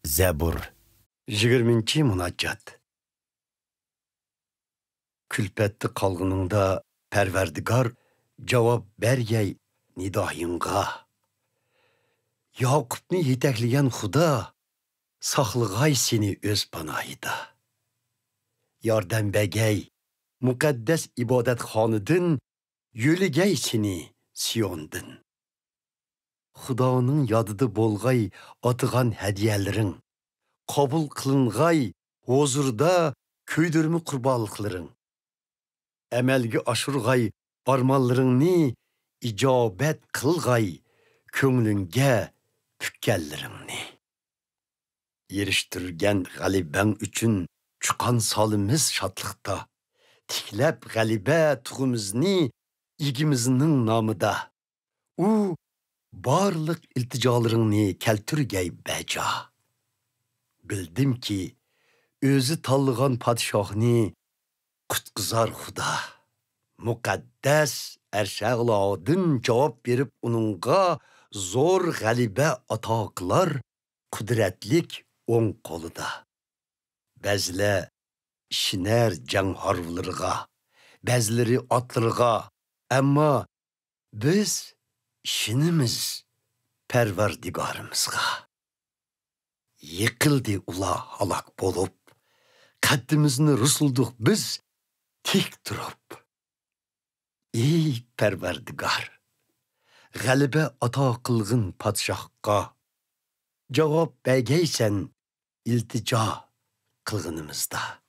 Zebur 20. munajjat. Külpetli qalğınında Pərverdigar cavab bergey nidoyinga. Yaqubni yetakligan Xudo saqlığay seni öz panohida. Yordam begey muqaddas ibodatxonidin yo'ligay seni Siyondin. Xudoning yodida bo'lg'ay atığan hediyelerin, qabul qılınğay huzurda köydürmü qurbanlıqların. Əməlgi aşırğay armanlarını icabət qılğay köңlünge pükkellerini. Yeriştirgen galiben üçün çıkan salimiz şatlıqta, tiklep galibe tuğumuzni igimiznin namıda. U barlık ilticalarını keltürgey beca. Bildim ki özü tallığan padişahını qutqızar Xuda. Muqaddas Erşağladın cavab verip onunğa zor galibe ata qılar kudretlik on qoluda. Bəzlə işiner can harvlarına, bəzləri atlarına, amma biz işinimiz Pərverdigarımızga. Yıkıldı ula halak bolup, kaddimizni rusulduk biz tik durup. Ey Pərverdigar, galibe ata qılğın padişahqa, cavab bəgeysen iltica qılğınımızda.